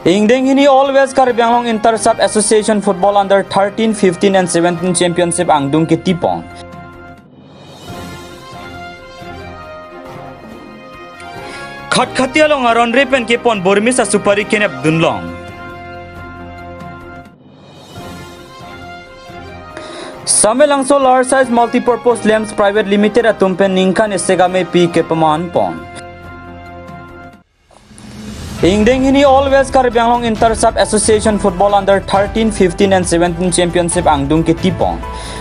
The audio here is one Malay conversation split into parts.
Ingdeng hini always Karbi Anglong Inter-Sub Association Football Under 13, 15 and 17 Championship angdung ke tipong. Khat-khatia long aron repen ke pon bormisa supari kenep dunlong. Samelangso large size multi-purpose lamps private limited atumpen ningkan esegame pi ke paman pon. Ingdeng hini always Karbi Anglong Inter-Sub Association Football Under 13, 15 and 17 Championship angdung ke tipong.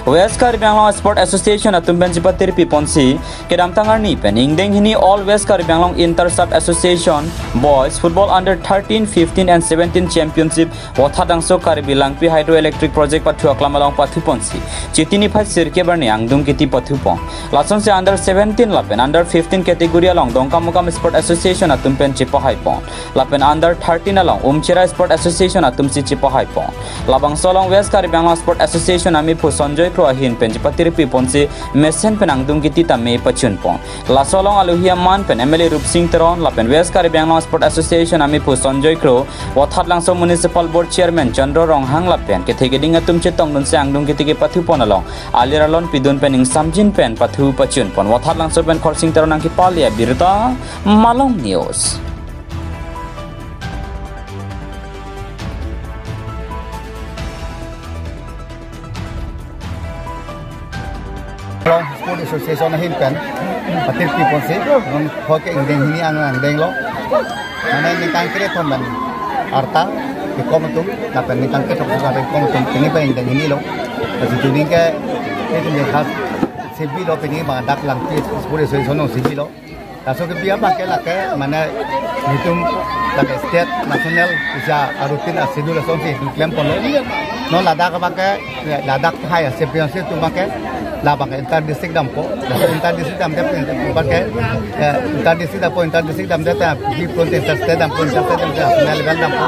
West Karbi Anglong Sport Association atumpen jipatir piponsi kedam tangar ni pen Ingdeng hini all West Karbi Anglong Inter-Sub Association Boys Football Under 13, 15 and 17 Championship wathadangso Karbi Langpi Hydroelectric Project pathu aklamalong pathu ponsi chitini phai sirke barni angdung kiti pathu pong lason se under 17 lapen under 15 category along dongkamukam Sport Association atumpen chipahai pong lapen under 13 along Umchira Sport Association atumsi chipahai pong labang solong West Karbi Anglong Sport Association ami phu Sanjoy Kroahin pen jipatir piponsi mesen pen angdung kiti tame pachun pong lasolong aluhia man pen MLA Rup Singh Teron lapen West Karbi Anglong Sport Association ami phu Sanjoy Kro wathadlangso Municipal Board Chairman Chandra Ronghang lapen ke thegeding atum chetong dun se angdung kiti ke pathu pon along aliralon pidun pen ing samjin pen pathu pachun pon wathadlangso pen Khor Singh Teron angki palia birta Malong News. Sport Association na himpen patir piponsi non hoke Ingdeng hini angdeng lo mana ningkang kire thomban arta ke komutum lapen ningkang ke thoksa ke komutum ini pa Ingdeng hini lo kasi tuning ke itu yang khas sebi lo peni badak langti Sport Association no sebi lo kaso ke biya pakai la ke mana hitung la state national bisa rutin asidul asonsi klaim pon lo no ladak pakai ladak hai championship tu pakai labang inter district dampo inter district dam dap pakai inter district dam dap di provinsi inter state dam national level dampo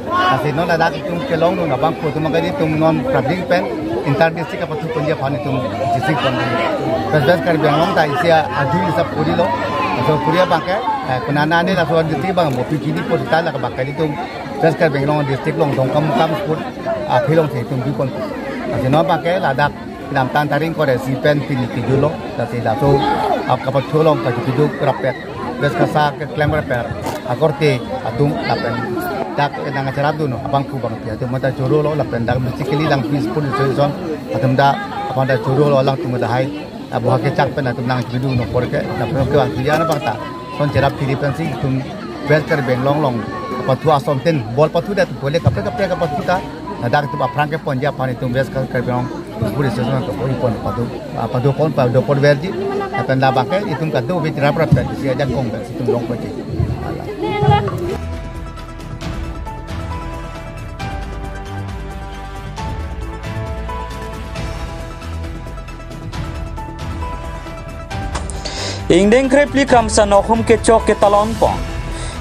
kasi no ladak tum kelong no labang ko tum magadi tum non public pen inter district apa tu punja phani tum district pon bas Karbi Anglong ta isia adil sab puri lo so puria pakai kunana ni la so district bang mo pikini po ta la pakai tum bas Karbi Anglong district long dongkam sport philong the tum di kon kasi no pakai ladak dalam tantaring kore sipen pini tijulo tapi dato kapat tulong kaki tijuk rapet bes kasa ke klaim rapet akorte atum lapen dak nang acara tu no abang ku bang dia tu mata juru lo lapen dak basically lang peaceful situation atum da abang da juru lo lang tu mata hai abu hake cak pen atum nang jidu no korke lapen ke bang dia na bang ta son cerap Philippines tum bes Karbi Anglong long patu asonten bol patu da tu boleh kape kapat kita dak tu aprang ke ponja pani tum bes Karbi Anglong Sport Association to pon padu pon verdi akan labang ke itu kadu bit raprat si ajak kong situ long pati Ingdeng krepli kamsa nokhum ke chok ke talon pong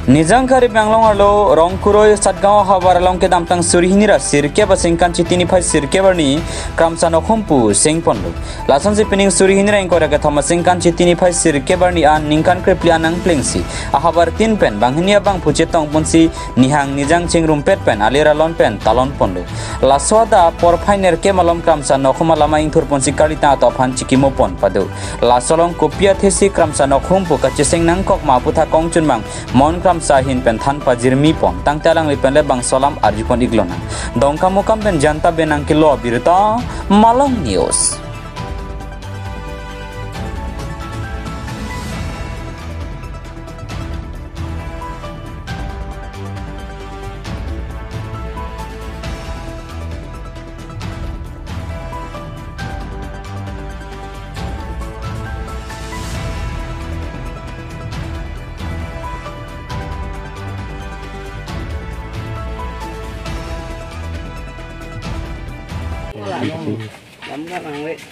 Nizam Karbi Anglong arlo Rongkuroi Satgaon habar along ke damtang surhinira sirke basingkan chitini phai sirke barni kramsa nokhumpu singponlu lasan si pining surhinira ingkora ke thoma singkan chitini phai sirke barni an ningkan krepli anang plengsi ahabar tin pen banghinia bang phuchetong ponsi nihang nijang chingrum pet pen aliralon pen talon ponlu laswada porphainer ke malom kramsa nokhuma lama ingthur ponsi kalita to phan chikimo pon padu lasolong kopia thesi kramsa nokhumpu kacheseng nangkok maputha kongchun bang mon sahin pen than pajirmi pon tangtalang lipen le bang solam arjupon iglona dongka mukam pen janta benang kilo birta Malong News.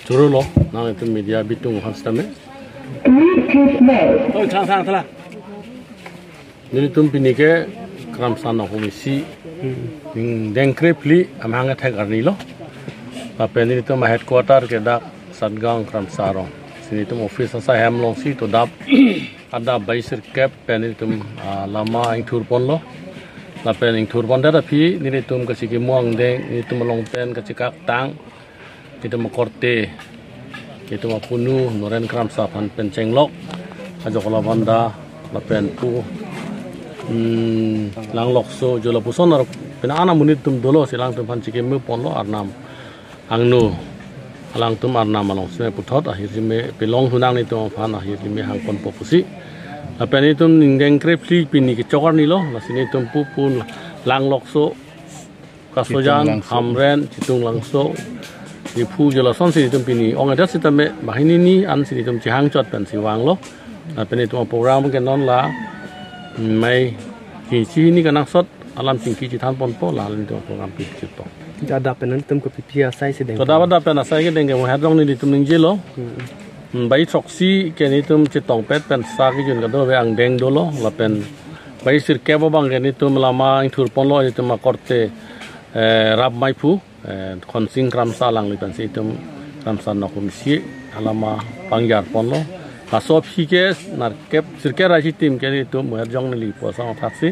Juru lo, nang itu media bitung hastame. Oh, sang salah. Jadi tumpini ke kramsana komisi, dengkre pli amanga thek arni lo. Tapi ini tu headquarter ke dak Satgaon kramsarong. Sini tu office asa hamlong si tu dap ada baisir cap pen itu lama ingtur pon lo. la pen ing thur bon da phi ni tum ka siki muang deng ni tum long pen ka cikak tang ni tum korte ni tum punu noren kram sa pan pen chenglok ajok la banda la pen pu lang lok so jola puson ar pen ana munit tum dolo silang tum pan siki mu pon lo arnam angnu alang tum arnam along se puthot ahir me pelong hunang ni tum pan ahir me hang pon popusi apa ni tum ningdeng krepli pini ke cokar ni lo la sini tum pupun lang lokso kasojan hamren citung langso di pu jela son sini tum pini ong ada sitame bahini ni an sini tum cihang cot pen siwang lo apa ni tum program ke non la mai ki ni kanang sot alam singki citan pon po la len tum program pi cito ada penan tum ko pipia sai sedeng to dapat da pen asai ke deng ke hadrong ni tum ning jelo bai troksi ke ni tum citong pet pen sa ki jun ka do be ang deng dolo la pen bai sir ke bang ke ni tum lama ing thur pon lo ni tum korte rab mai pu kon sing kram sa lang li pen si tum kram sa no komisi alama pangyar pon lo kaso phi ke nar kep sir ke raji tim ke ni tum mer jong ni li po sa taksi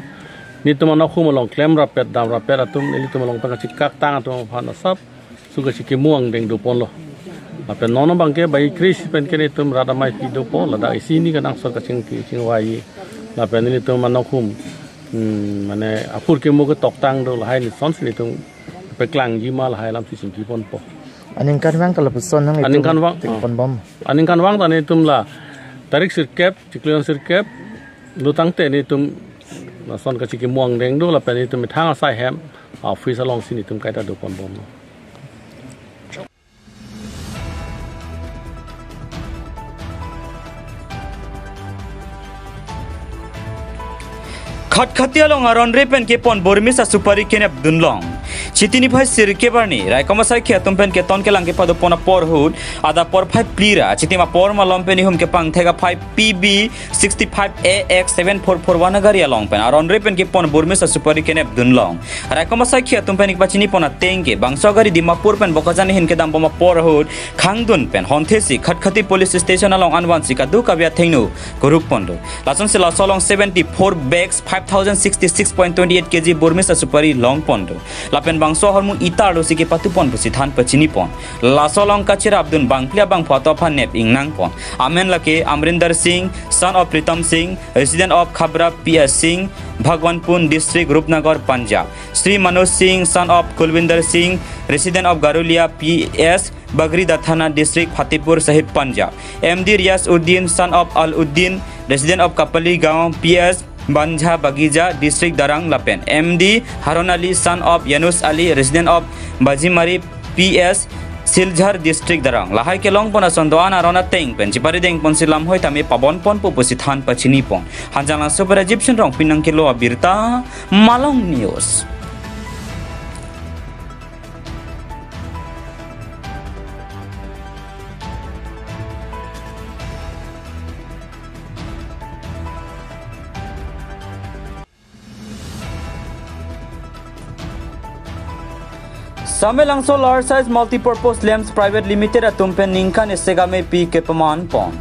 ni tum na khu malong klem rapet dam rapet atum ni tum malong pa cikak tang atum phan sap suga siki muang deng do pon lo apa nono bangke bayi kris pen kene tum rada mai pido po lada isi ni kanang so kacing wai la pen ni tum manokum mane apur ke mo ke tok tang do lahai ni son ni tum pe klang ji ma lahai lam si sim ki pon po aning kan wang kalau peson nang aning kan wang pon bom aning kan wang tani tum la tarik sirkep ciklion sirkep lu tang te ni tum la son kacing ki muang deng do la pen ni tum thang sai hem office along sini tum kaita do pon bom खट खतिया लोंग अरन रेपेन के पन बोरमिसा सुपारी केने दुनलोंग चितिनी भाई सिरके बारनी रायकमा साइखे तुमपेन के तन के लंगे पदो पोना पर हुड आदा पर 5 प्लीरा चितिमा पर मा लंपेनी हुम के पांगथेगा 5 PB 65AX 7441 गारिया लंपेन अरन रेपेन के पन बोरमिसा सुपारी केने दुनलोंग रायकमा साइखे तुमपेन के बाचिनी पोना तेंगे बांगसो गारी दिमापुर पेन बकाजानी हिन के दाम बमा पर हुड खांगदुन पेन होंथेसी खटखती पुलिस स्टेशन अलong अनवांसी का दु काबिया थेंगनु गुरुप पन्डो लासन से लासोलोंग 74 bags 5066.28 kg बोरमिसा सुपारी लॉन्ग पन्डो लापेन बांगसो हरमु इतार लोसी के पातु पन पुसी थान पचिनी पन लासोलोंग काचिरा अब्दुल बांगप्लिया बांग फातो फा नेप इंगनांग पन आमेन लके Amarinder Singh son of Pritam Singh resident of Khabra PS Singh Bhagwanpur district Rupnagar Punjab Shri Manoj Singh son of Kulwinder Singh resident of Garulia PS Bagrida थाना district Fatehpur Sahib Punjab MD Riyaz Uddin son of Al Uddin resident of Kapli गांव PS Banja Bagija District Darang Lapen MD Harun Ali son of Yanus Ali resident of Bajimari PS Siljhar District Darang Lahai ke long pona sondoan arona teng pen chipari deng pon silam hoi tame pabon pon pu pusithan pachini pon hanjang super Egyptian rong pinang kilo abirta Malong News Samelangso large size multi-purpose lamps private limited atumpen ningkan esegame pi kepaman pon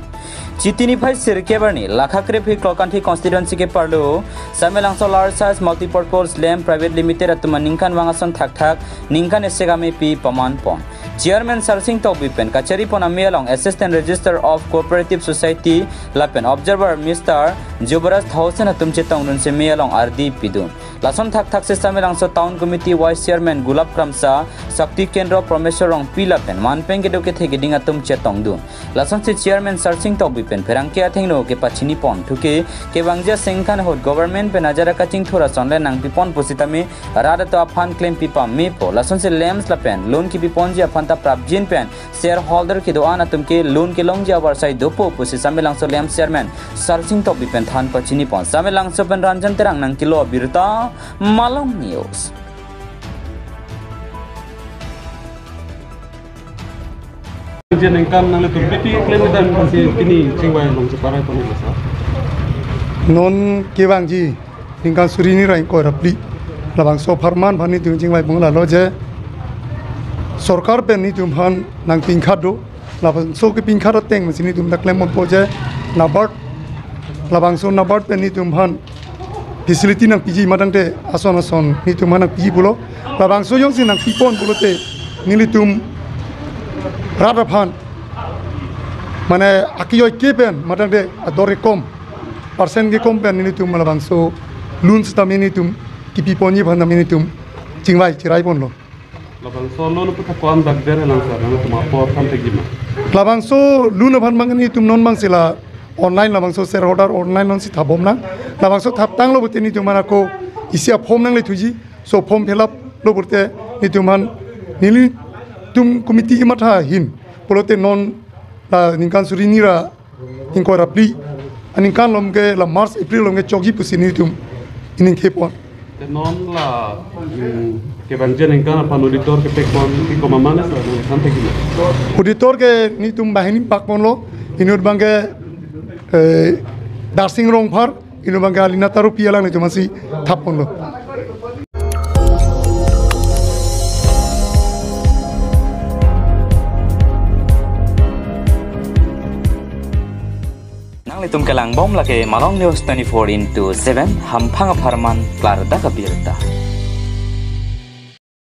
Chitini phai sirke barni lakhakre phi klokanthi constituency ke parlo Samelangso large size multi-purpose lamp private limited atuman ningkan wangason thak ningkan esegame pi paman pon Chairman Sarsing Tobipen Kachari pon amelong Assistant Register of Cooperative Society Lapen Observer Mr. Jubaras Thausen atum chetong nun se melong RD pidun Lason thak se Samelangso Town Committee Vice Chairman Gulab Kramsa Sakti Kendra Promesor rong pilapen manpeng ke doke thege ding atum chetong dun Lason se Chairman Sarsing Tobipen pherangke athengno ke pachini pon thuke ke bangja sengkhan hot government pe najara kaching thora sonle nang pipon positame radato afan claim pipa me po Lason se lamps lapen loan ki pipon ji afan ta prabjin pen shareholder ke doan atum ke loan ke long ja warsai dopo posi Samelangso lamps chairman Sarsing Tobipen than pachini pon Samelangso pen ranjan terang nang kilo birta Malong News Jenengkan nang tumpiti klaim dan masih kini cingwai long separai pun masa non kewangji ningkan surini rai ko rapli labang so farman bhani tu cingwai bungla loje sarkar pe ni tum han nang pingkhado labang so ke pingkhado teng masini tum da claim poje nabart labang so nabart pe ni tum han facility nang PG madang te ason ni tum nang PG pulo labang so yong sin nang pipon pulo te nili tum radaphan mane akiyoy kepen madang te adore kom persen ke kom pen nili tum labang so lun sta mini tum ki pipon ni bhan mini tum chingwai chirai pon lo labang so non puta kon dak dere lang sa nang tuma por tham te gima labang so lun bhan mangani tum non mang sila online labang so shareholder online non si thabom na labang so thap tang lo bute ni tumana ko isia form nang le thuji so form fill up lo bute ni tuman nili tum committee matha hin polote non la ningkan suri ni ra ingko rapli aning kan lom ke la march april lom ke chogi pusi ni tum ining khepon te non la ke banjen engkan apa auditor ke pekon ki ko mamana sa tham te gima auditor ke ni tum bahini pakpon lo inur bangke darsing rong phar inu bangka lina taru pialang ni cuma si thapon lo nang litum kelang bom lake Malong News 24/7 hampang aparman klar da kabirta